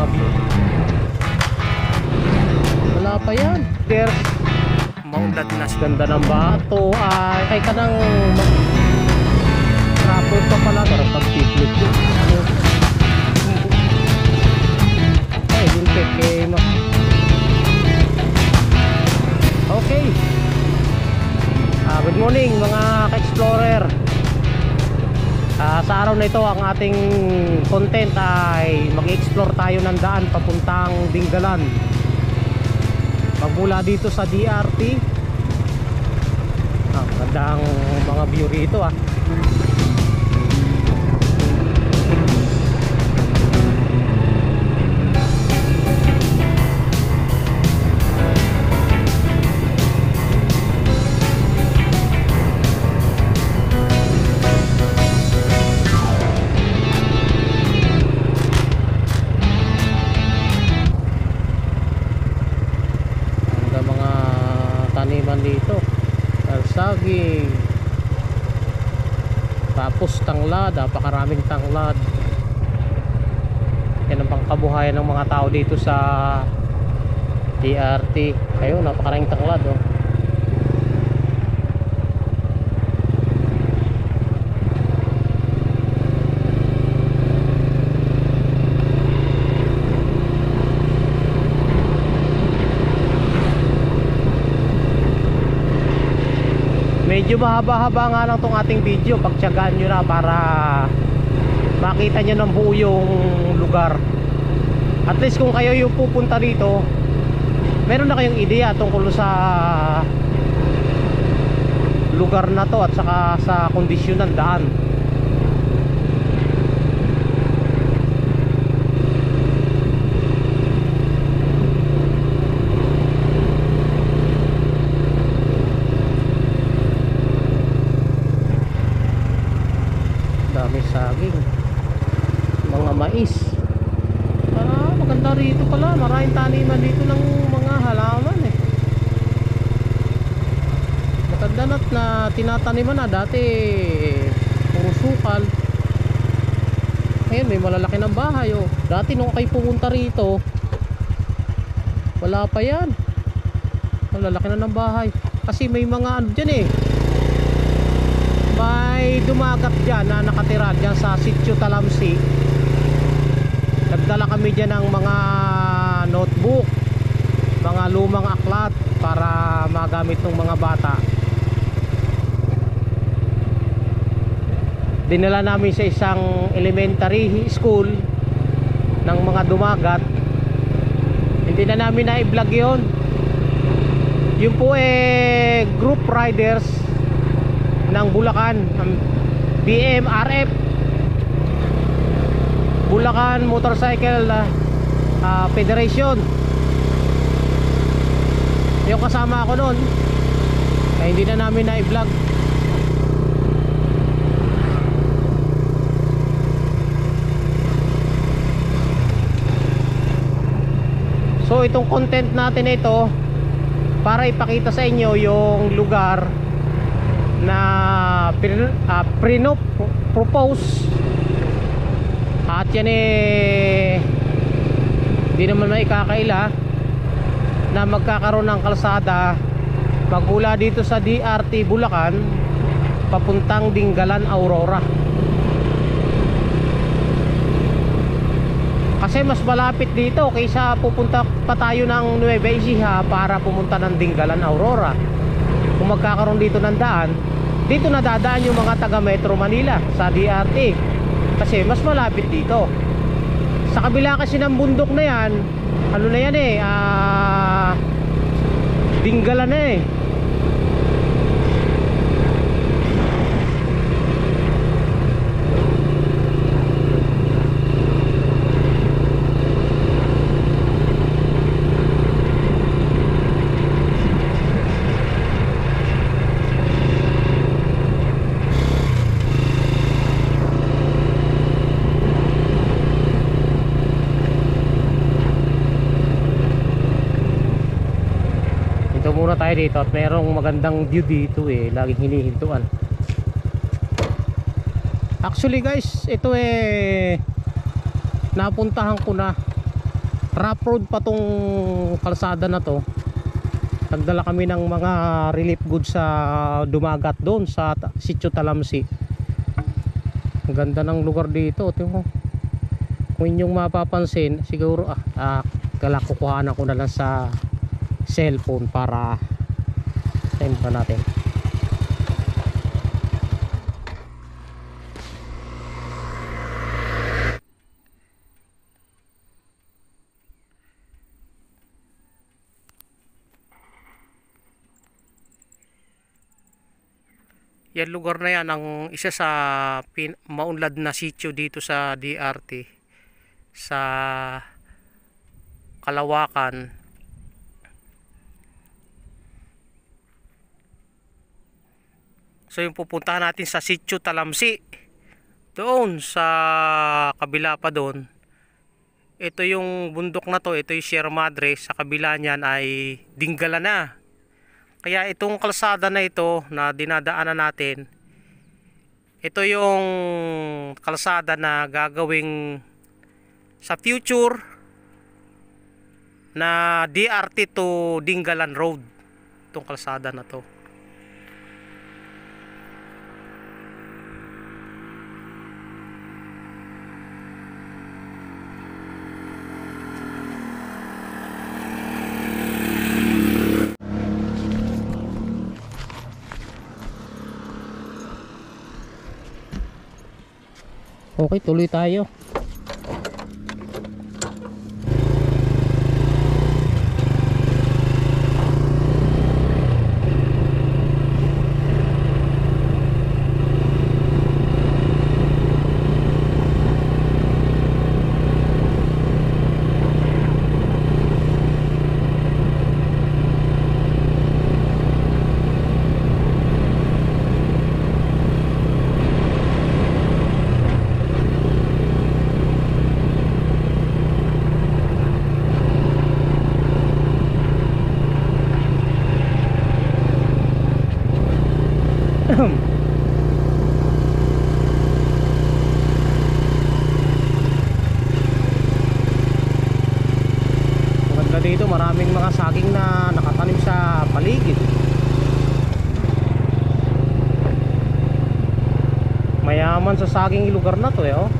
grabe. Wala pa yan. There's maunlad na ganda ng bato. Ay, kay ka nang rapol pa pala. Parang pag-tiplip yun. Ano? Ay, lintik eh. Okay. Good morning mga ka-explorer. Sa araw na ito ang ating content ay mag-explore tayo ng daan papuntang Dingalan. Magmula dito sa DRT. Magandang mga view rito dito, saging, tapos tanglad, napakaraming tanglad. Yan ang pangkabuhayan ng mga tao dito sa DRT. Ayun, napakaraming tanglad Medyo mahaba-haba nga lang tong ating video. Pagtiyagaan nyo na para makita nyo ng buo yung lugar. At least kung kayo yung pupunta dito, meron na kayong ideya tungkol sa lugar na to at saka sa kondisyon ng daan. Saging, mga mais. Maganda rito pala, maraming taniman dito ng mga halaman maganda na tinataniman na. Dati puro sukal, ngayon may malalaki ng bahay Dati nung kayo pumunta rito, wala pa yan. Malalaki na ng bahay kasi may mga ano dyan may dumagat dyan na nakatira dyan sa Sitio Talamsi. Nagdala kami dyan ng mga notebook, mga lumang aklat para magamit ng mga bata. Dinala namin sa isang elementary school ng mga dumagat. Hindi na namin na-vlog yun. Yun po group riders ng Bulacan, BMRF, Bulacan Motorcycle Federation. Yung kasama ako noon, hindi na namin na-vlog. So itong content natin ito para ipakita sa inyo yung lugar na propose. At yan di naman maikakaila na magkakaroon ng kalsada magmula dito sa DRT Bulacan papuntang Dingalan, Aurora. Kasi mas malapit dito kaysa pupunta pa tayo ng Nueva Ecija para pumunta ng Dingalan, Aurora. Kung magkakaroon dito ng daan, dito na dadaan yung mga taga Metro Manila sa DRT kasi mas malapit dito. Sa kabila kasi ng bundok na yan, ano na yan Dingalan na muna tayo dito at merong magandang view dito laging hinihintuan. Actually guys, ito napuntahan ko na rough road pa tong kalsada na to. Nagdala kami ng mga relief goods sa dumagat doon sa Sitio Talamsi. Ang ganda ng lugar dito, tingnan mo. Kung inyong mapapansin, siguro kukuhaan ako na lang sa cellphone para send pa natin. Yan lugar na yan ang isa sa maunlad na sitio dito sa DRT, sa Kalawakan. So yung pupuntahan natin sa Sitio Talamsi, doon sa kabila pa doon. Ito yung bundok na to, ito yung Sierra Madre, sa kabila niyan ay Dingalan na. Kaya itong kalsada na ito na dinadaanan natin, ito yung kalsada na gagawing sa future na DRT to Dingalan Road. Itong kalsada na to. Okay, tuloy tayo. Maganda dito, maraming mga saging na nakatanim sa paligid. Mayaman sa saging yung lugar na to oh.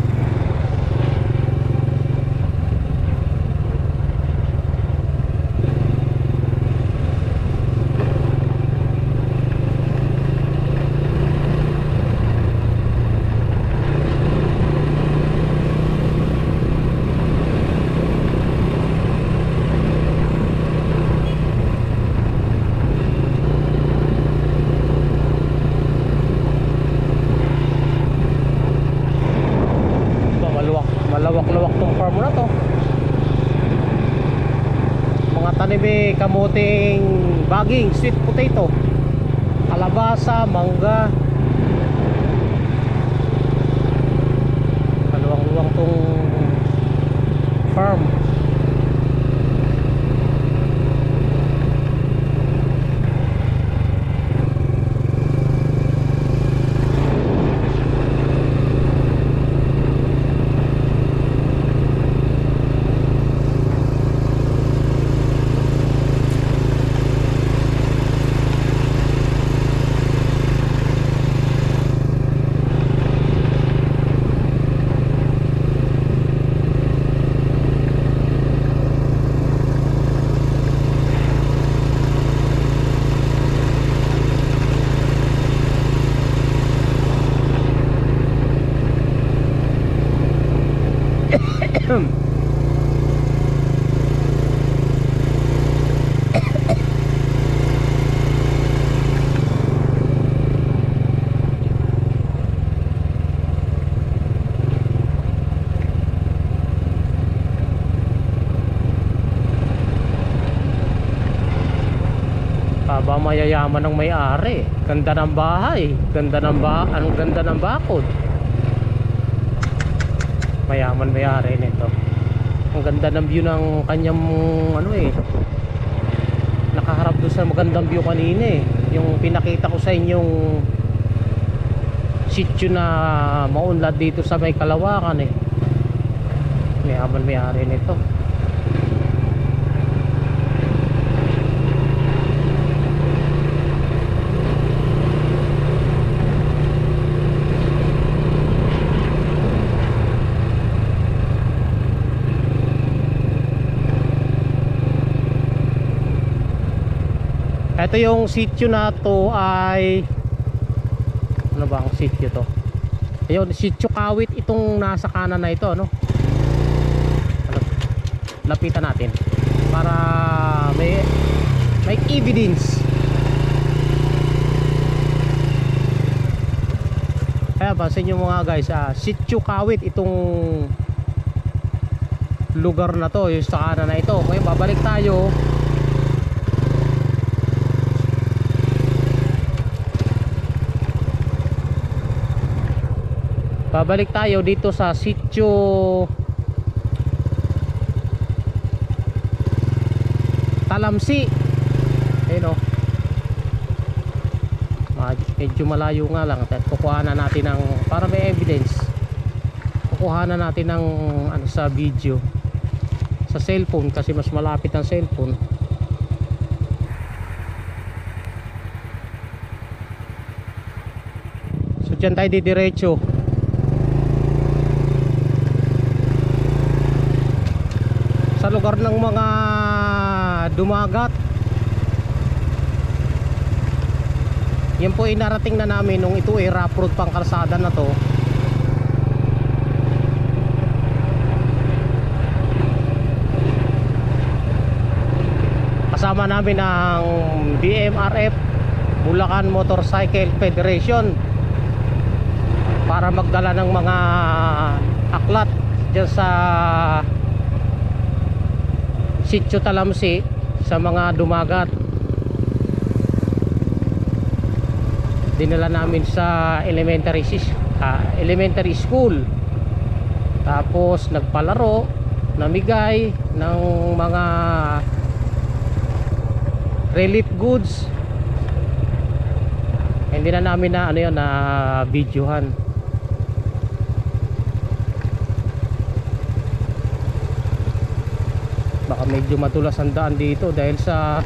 Malawak-lawak tong farm na to. Mga tanim kamuting baging, sweet potato, kalabasa, mangga. Maluwang-luwang tong farm. Aba, mayayaman ng may-ari. Ganda ng bahay, ganda ng bakod. Mayaman may-ari nito. Ang ganda ng view ng kanyang nakaharap doon sa magandang view kanina yung pinakita ko sa inyong sitio na maunlad dito sa may Kalawakan Mayaman may-ari nito. Ito yung sitio na to ay ano ba ang sitio to? Ayun, sitio Kawit itong nasa kanan na ito, ano? Lapitan natin para may evidence. Kaya pansin nyo mga guys, sitio Kawit itong lugar na to, yung sa kanan na ito. Okay, babalik tayo. Babalik tayo dito sa sitio Talamsi. Ayun, medyo malayo nga lang at kukuhanan natin ng para may evidence. Kukuhanan natin ng ano sa video sa cellphone kasi mas malapit ang cellphone. So dyan tayo didiretso. Sa lugar ng mga dumagat. Yan po ay narating na namin nung ito ay rough road pang kalsada na to. Kasama namin ang BMRF Bulacan Motorcycle Federation para magdala ng mga aklat dyan sa sitio Talamsi sa mga dumagat. Dinala namin sa elementary school, tapos nagpalaro, namigay ng mga relief goods. Hindi na namin na ano yun, na videohan. Baka medyo matulas ang daan dito dahil sa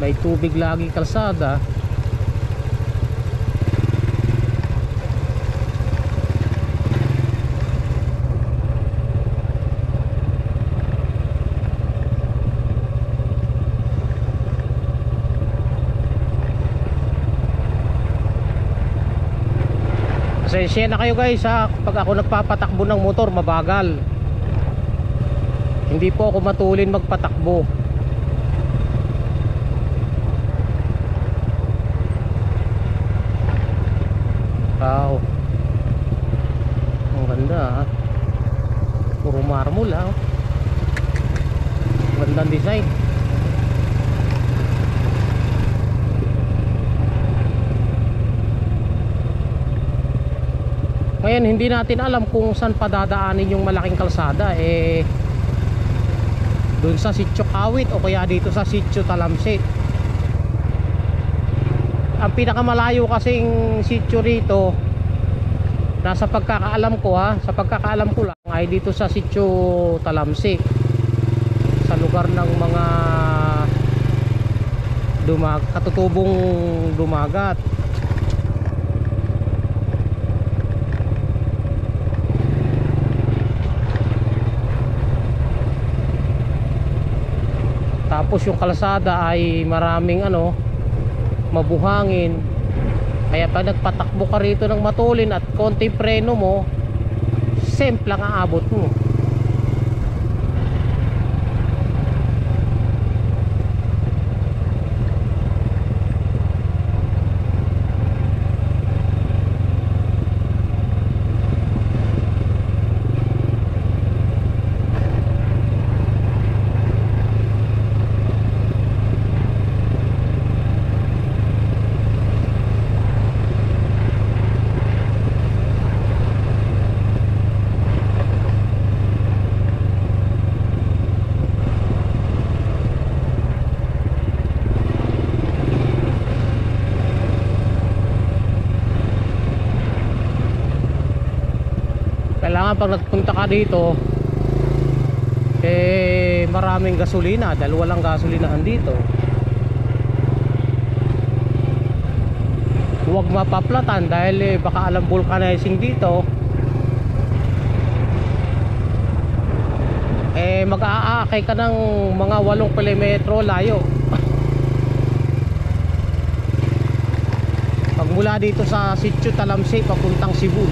may tubig lagi kalsada. Pasensya na kayo guys pag ako nagpapatakbo ng motor mabagal. Hindi po ako matulin magpatakbo. Wow, ang ganda puro marmol gandang design. Ngayon hindi natin alam kung saan padadaanin yung malaking kalsada, doon sa sitio Kawit o kaya dito sa sitio Talamsi. Ang pinakamalayo kasing sitio rito, nasa pagkakaalam ko sa pagkakaalam ko lang, ay dito sa sitio Talamsi, sa lugar ng mga katutubong dumagat. Tapos yung kalsada ay maraming mabuhangin. Kaya pag nagpatakbo ka rito ng matulin at konting preno mo, simple lang ang abot mo. Kailangan pag nagpunta ka dito maraming gasolina dahil walang gasolinahan dito. Huwag mapaplatan dahil baka alam vulcanizing dito. Mag-aakay ka ng mga 8 kilometro layo. pag mula dito sa Sitio Talamsi papuntang Cebu.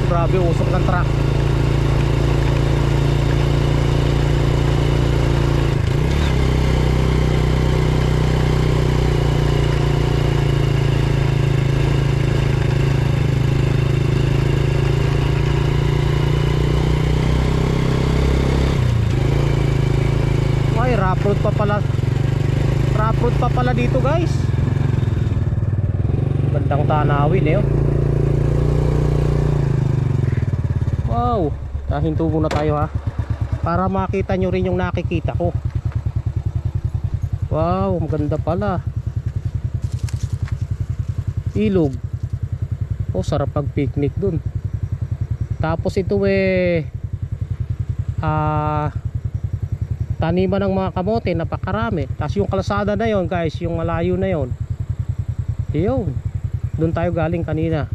Grabe usok ng truck. Ay, rough road pa pala. Rough road pa pala dito, guys. Gandang tanawin eh, oh. Wow, hinto muna tayo ha, para makita nyo rin yung nakikita ko. Wow, maganda pala. Ilog. Oh, sarap pag picnic dun. Tapos ito taniman ng mga kamote, napakarami. Tapos yung kalsada na yon, guys, yung malayo na yon, yun, dun tayo galing kanina.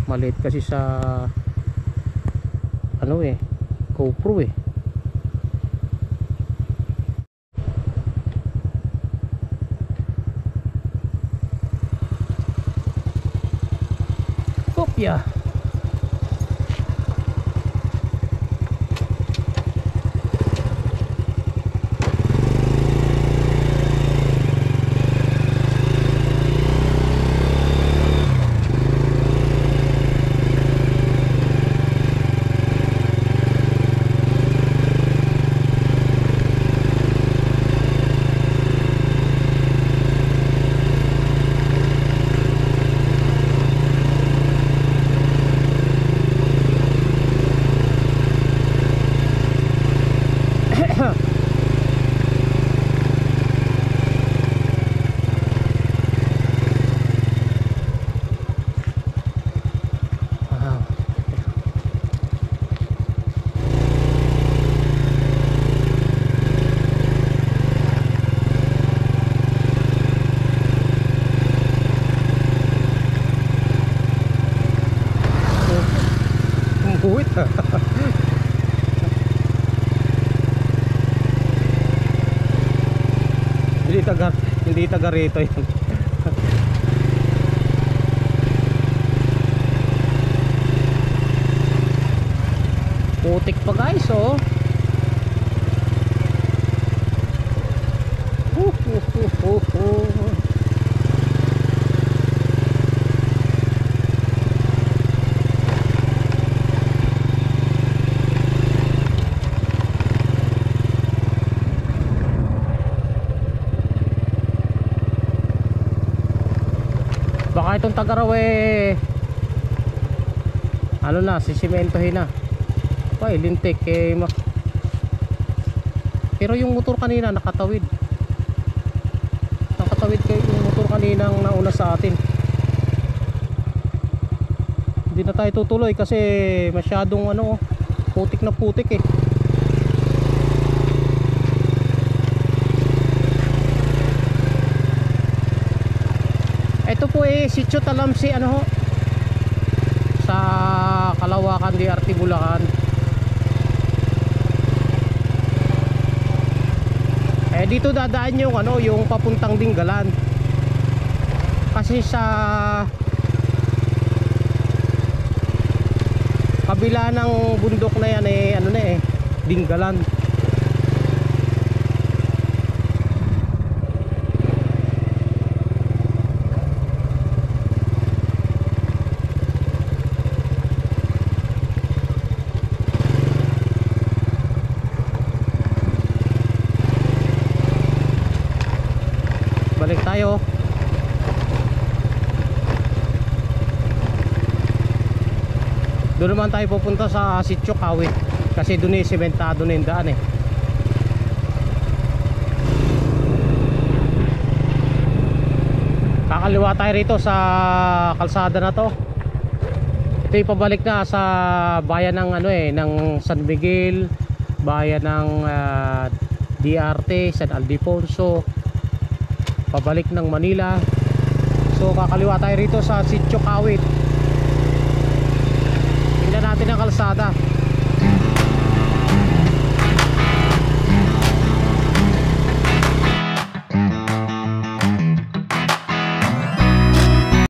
Maliit kasi sa GoPro eh. Kopya. Hindi taga rito yun. Putik pa, guys, oh. Baka itong Tagaraw sisimentohin na. Ay, lintik pero yung motor kanina nakatawid. Nakatawid kayo yung motor kaninang nauna sa atin. Hindi na tayo tutuloy kasi masyadong putik na putik eh. Ito po Sitio Talamsi sa Kalawakan, DRT, Bulacan. Dito dadaan yung papuntang Dingalan. Kasi sa kabila ng bundok na yan Dingalan. Balik tayo. Doon naman tayo pupunta sa Sitio Kawit kasi doon sementado na yung daan eh. Kakaliwa tayo rito sa kalsada na to. Ito yung pabalik na sa bayan ng ng San Miguel, bayan ng DRT, San Aldefonso, pabalik ng Manila. So kakaliwa tayo rito sa Sitio Kawit. Tingnan natin ang kalsada.